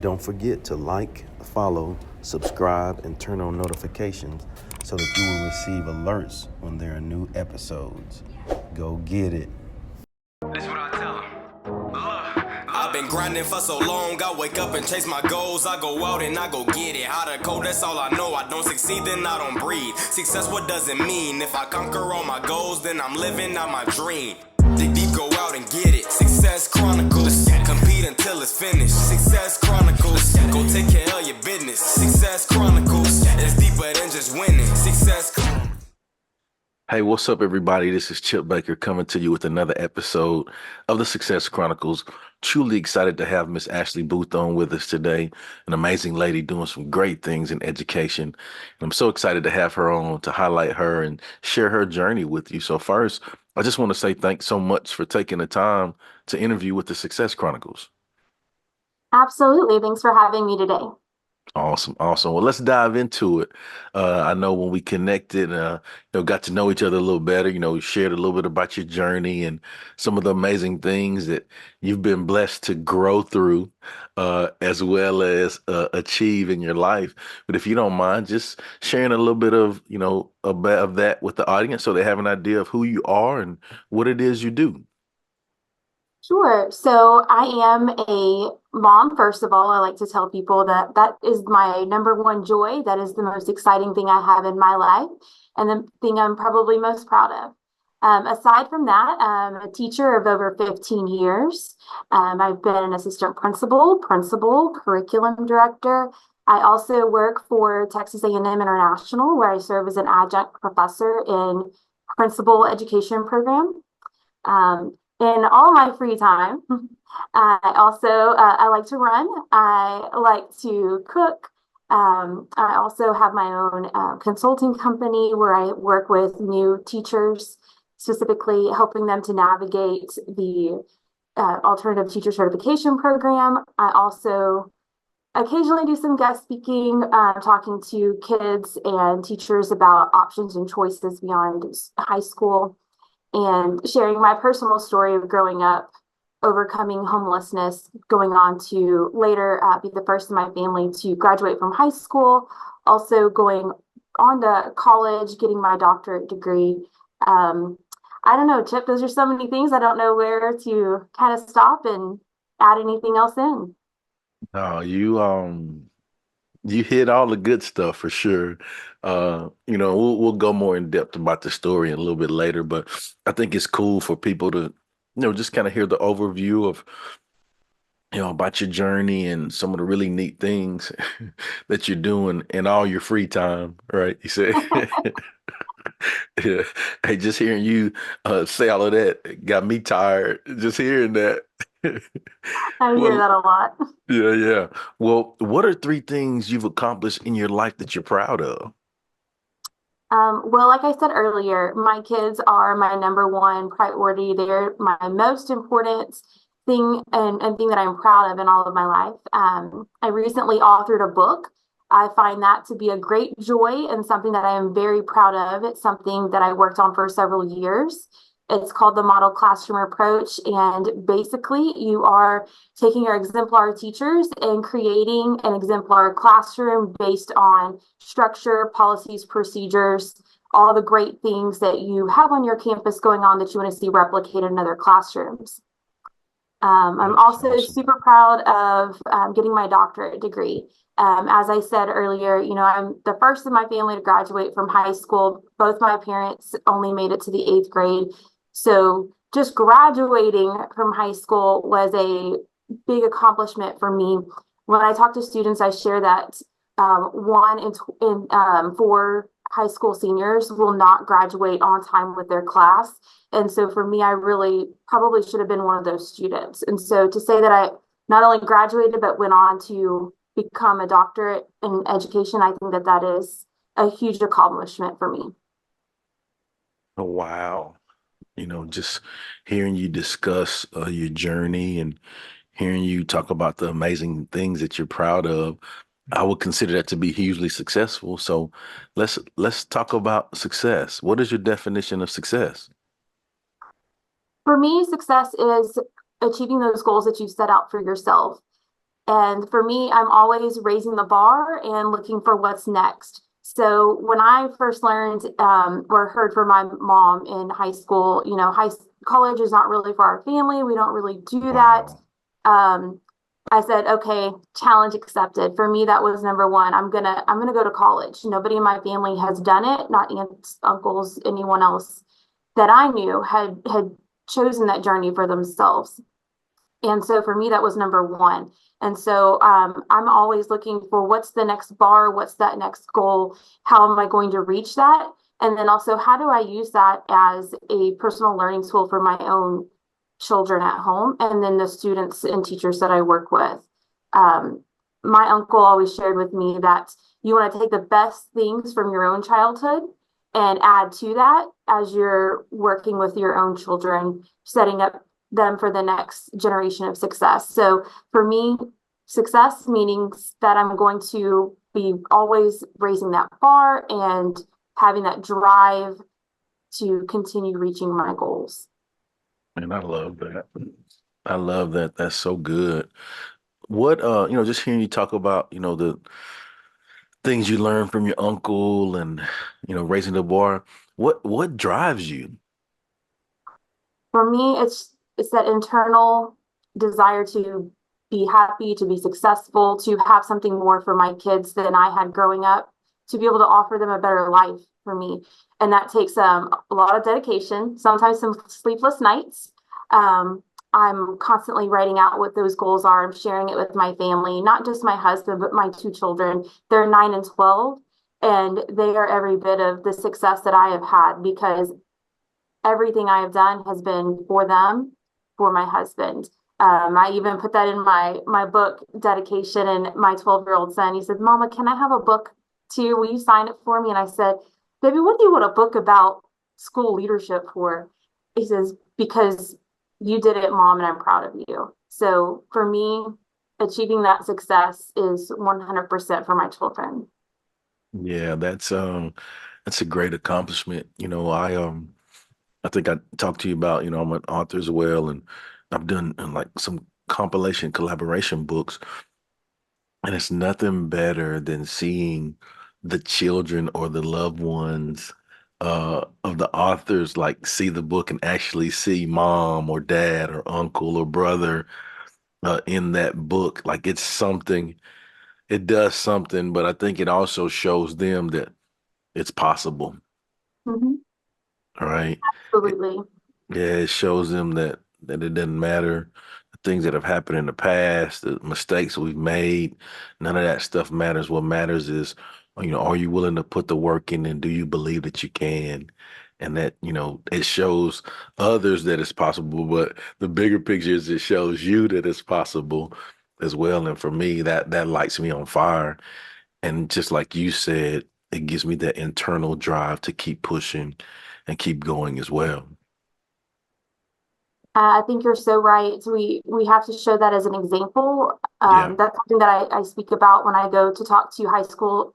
Don't forget to like, follow, subscribe, and turn on notifications so that you will receive alerts when there are new episodes. Go get it. That's what I tell them. Look, I've been grinding for so long, I wake up and chase my goals. I go out and I go get it. How to code, that's all I know. I don't succeed, then I don't breathe. Success, what does it mean? If I conquer all my goals, then I'm living out my dream. Dig deep, go out and get it. Success Chronicles. Compete until it's finished. Success Chronicles. Go take care of your business. Success Chronicles. It's deeper than just winning. Success Chronicles. Hey, what's up, everybody? This is Chip Baker coming to you with another episode of the Success Chronicles. Truly excited to have Miss Ashlee Boothe on with us today, an amazing lady doing some great things in education. And I'm so excited to have her on to highlight her and share her journey with you. So first, I just want to say thanks so much for taking the time to interview with the Success Chronicles. Absolutely. Thanks for having me today. Awesome. Well, let's dive into it. I know when we connected, got to know each other a little better, shared a little bit about your journey and some of the amazing things that you've been blessed to grow through, as well as achieve in your life. But if you don't mind, just sharing a little bit of, of that with the audience so they have an idea of who you are and what it is you do. Sure. So I am a mom. First of all, I like to tell people that that is my number one joy. That is the most exciting thing I have in my life and the thing I'm probably most proud of. Aside from that, I'm a teacher of over 15 years. I've been an assistant principal, curriculum director. I also work for Texas A&M International, where I serve as an adjunct professor in principal education program. In all my free time, I like to run. I like to cook. I also have my own consulting company where I work with new teachers, specifically helping them to navigate the alternative teacher certification program. I also occasionally do some guest speaking, talking to kids and teachers about options and choices beyond high school, and sharing my personal story of growing up, overcoming homelessness, going on to later be the first in my family to graduate from high school, also going on to college, getting my doctorate degree. I don't know, Chip, those are so many things. I don't know where to kind of stop and add anything else in. You hit all the good stuff for sure. We'll go more in depth about the story a little bit later, but I think it's cool for people to, just kind of hear the overview of, about your journey and some of the really neat things that you're doing in all your free time, right? You say, yeah. Hey, just hearing you say all of that got me tired. Just hearing that. I hear Well, that a lot. yeah. Well, what are three things you've accomplished in your life that you're proud of? Well, like I said earlier, my kids are my number one priority. They're my most important thing and thing that I'm proud of in all of my life. I recently authored a book. I find that to be a great joy and something that I am very proud of. It's something that I worked on for several years. It's called the Model Classroom Approach. And basically, you are taking your exemplar teachers and creating an exemplar classroom based on structure, policies, procedures, all the great things that you have on your campus going on that you want to see replicated in other classrooms. I'm That's also awesome. super proud of getting my doctorate degree. As I said earlier, I'm the first in my family to graduate from high school. Both my parents only made it to the 8th grade. So just graduating from high school was a big accomplishment for me. When I talk to students, I share that one in four high school seniors will not graduate on time with their class. And so for me, I really probably should have been one of those students. And so to say that I not only graduated, but went on to become a doctorate in education, I think that that is a huge accomplishment for me. Oh, wow. Just hearing you discuss your journey and hearing you talk about the amazing things that you're proud of, I would consider that to be hugely successful. So let's talk about success. What is your definition of success? For me, success is achieving those goals that you set out for yourself. And for me, I'm always raising the bar and looking for what's next. So when I first learned or heard from my mom in high school, college is not really for our family. We don't really do that. Wow. Um, I said, okay, challenge accepted. For me, that was number one. I'm gonna go to college. Nobody in my family has done it, not aunts, uncles, anyone else that I knew had chosen that journey for themselves. And so for me, that was number one. And so I'm always looking for what's the next bar, what's that next goal, how am I going to reach that? And then also, how do I use that as a personal learning tool for my own children at home and then the students and teachers that I work with? Um, my uncle always shared with me that you want to take the best things from your own childhood and add to that as you're working with your own children, setting up them for the next generation of success. So for me, success means that I'm going to be always raising that bar and having that drive to continue reaching my goals. And I love that. I love that. That's so good. What just hearing you talk about, the things you learned from your uncle and, raising the bar, what drives you? For me, it's that internal desire to be happy, to be successful, to have something more for my kids than I had growing up, to be able to offer them a better life for me. And that takes a lot of dedication, sometimes some sleepless nights. Um, I'm constantly writing out what those goals are. I'm sharing it with my family, not just my husband, but my two children. They're 9 and 12, and they are every bit of the success that I have had because everything I have done has been for them, for my husband. I even put that in my book dedication. And my 12-year-old son, he said, "Mama, can I have a book too? Will you sign it for me?" And I said, "Baby, what do you want a book about school leadership for?" He says, "Because you did it, Mom, and I'm proud of you." So for me, achieving that success is 100% for my children. Yeah, that's a great accomplishment. I think I talked to you about, I'm an author as well, and I've done like some compilation collaboration books, and it's nothing better than seeing the children or the loved ones of the authors like see the book and actually see mom or dad or uncle or brother in that book. Like it's something, it does something, but I think it also shows them that it's possible, Mhm. right? Absolutely. Yeah, it shows them that it doesn't matter the things that have happened in the past, the mistakes we've made. None of that stuff matters. What matters is, are you willing to put the work in and do you believe that you can? And that, it shows others that it's possible, but the bigger picture is it shows you that it's possible as well. And for me, that lights me on fire. And just like you said, it gives me that internal drive to keep pushing and keep going as well. I think you're so right. We have to show that as an example. Yeah. That's something that I speak about when I go to talk to high school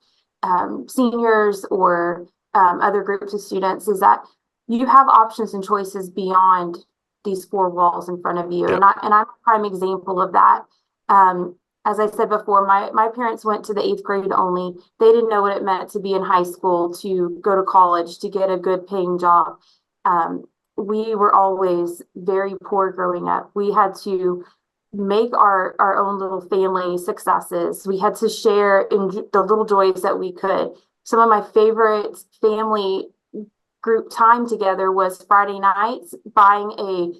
seniors or other groups of students. Is that you have options and choices beyond these four walls in front of you, Yep. and I'm a prime example of that. As I said before, my parents went to the eighth grade only. They didn't know what it meant to be in high school, to go to college, to get a good paying job. Um, we were always very poor growing up. We had to make our own little family successes. We had to share in the little joys that we could. Some of my favorite family group time together was Friday nights buying a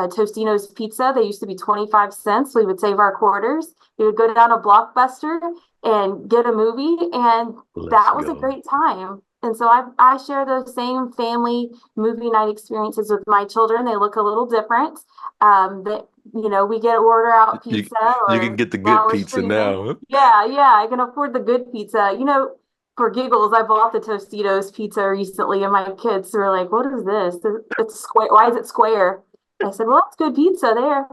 Tostino's pizza. They used to be 25 cents. We would save our quarters. We would go down to Blockbuster and get a movie, and Let's that was a go. great time. And so I share those same family movie night experiences with my children. They look a little different. That we get order out You pizza, you can or get the good now we're pizza streaming. now. Huh? Yeah, yeah, I can afford the good pizza. For giggles, I bought the Tostitos pizza recently, and my kids were like, "What is this? It's square. Why is it square?" I said, "Well, that's good pizza there."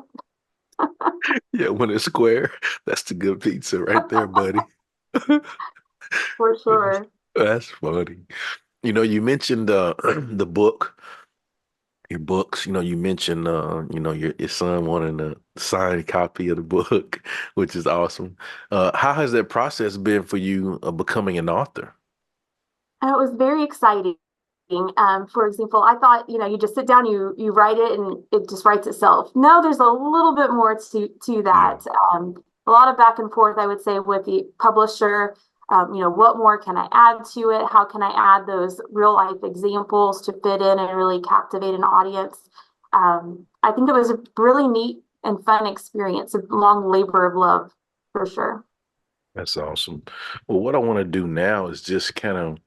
Yeah, when it's square, that's the good pizza right there, buddy. For sure. That's funny. You mentioned the book. your books. You mentioned your son wanting a signed copy of the book, which is awesome. How has that process been for you becoming an author? And it was very exciting. For example, I thought, you just sit down, you write it, and it just writes itself. No, there's a little bit more to Yeah. that. A lot of back and forth, I would say, with the publisher. What more can I add to it? How can I add those real life examples to fit in and really captivate an audience? I think it was a really neat and fun experience, a long labor of love for sure. That's awesome. Well, what I want to do now is just kind of,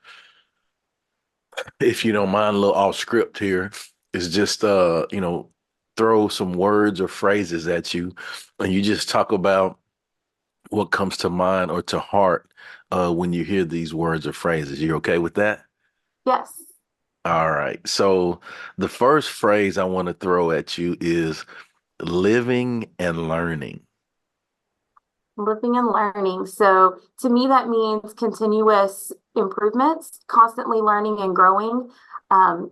if you don't mind, a little off script here, is just throw some words or phrases at you, and you just talk about what comes to mind or to heart when you hear these words or phrases. You okay with that? Yes. All right. So the first phrase I want to throw at you is living and learning. Living and learning. So to me, that means continuous improvements, constantly learning and growing. Um,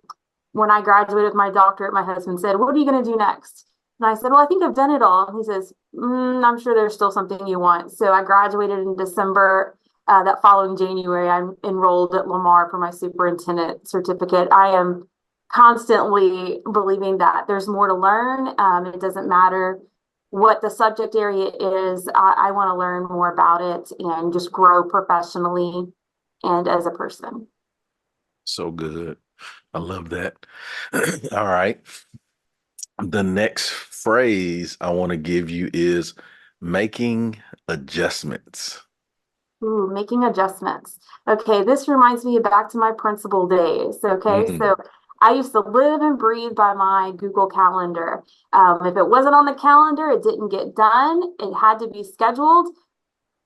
when I graduated with my doctorate, my husband said, "What are you going to do next?" And I said, "Well, I think I've done it all." And he says, "I'm sure there's still something you want." So I graduated in December. That following January, I'm enrolled at Lamar for my superintendent certificate. I am constantly believing that there's more to learn. It doesn't matter what the subject area is. I want to learn more about it and just grow professionally and as a person. So good. I love that. All right. The next phrase I want to give you is making adjustments. Ooh, making adjustments. Okay, this reminds me back to my principal days. Okay, Mhm. so I used to live and breathe by my Google Calendar. If it wasn't on the calendar, it didn't get done. It had to be scheduled.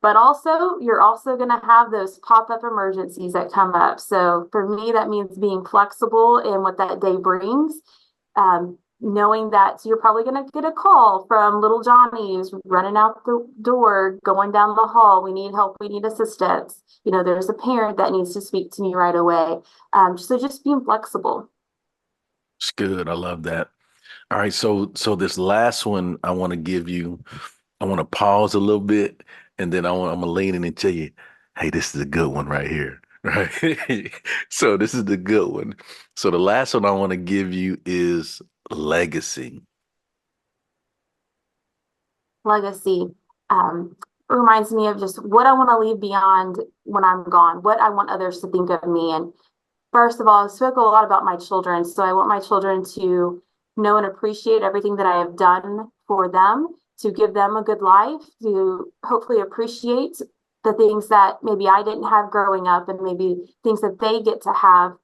But also, you're also going to have those pop-up emergencies that come up. So for me, that means being flexible in what that day brings. Knowing that you're probably going to get a call from little Johnny who's running out the door, going down the hall. We need help. We need assistance. There's a parent that needs to speak to me right away. So just being flexible. It's good. I love that. All right, so this last one I want to give you, I want to pause a little bit and then I'm gonna lean in and tell you, hey, this is a good one right here. Right. So this is the good one. So the last one I want to give you is legacy. Legacy reminds me of just what I want to leave beyond when I'm gone, what I want others to think of me. And first of all, I spoke a lot about my children. So I want my children to know and appreciate everything that I have done for them, to give them a good life, to hopefully appreciate the things that maybe I didn't have growing up and maybe things that they get to have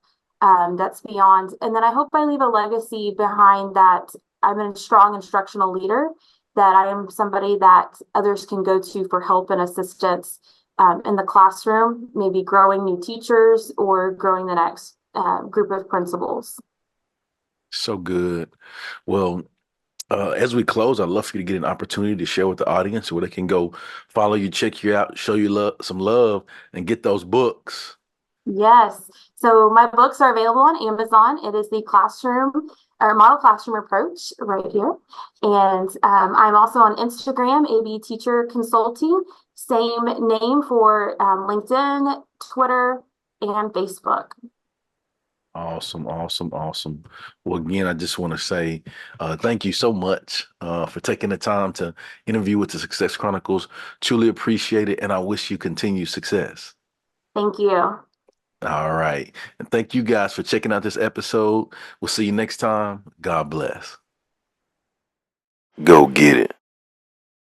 that's beyond. And then I hope I leave a legacy behind that I'm a strong instructional leader, that I am somebody that others can go to for help and assistance in the classroom, maybe growing new teachers or growing the next group of principals. So good. Well, as we close, I'd love for you to get an opportunity to share with the audience where they can go follow you, check you out, show you some love, and get those books. Yes. So my books are available on Amazon. It is the classroom or model classroom approach right here. And I'm also on Instagram, AB Teacher Consulting, same name for LinkedIn, Twitter, and Facebook. Awesome, awesome, awesome. Well, again, I just want to say thank you so much for taking the time to interview with the Success Chronicles. Truly appreciate it, and I wish you continued success. Thank you. All right. And thank you guys for checking out this episode. We'll see you next time. God bless. Go get it.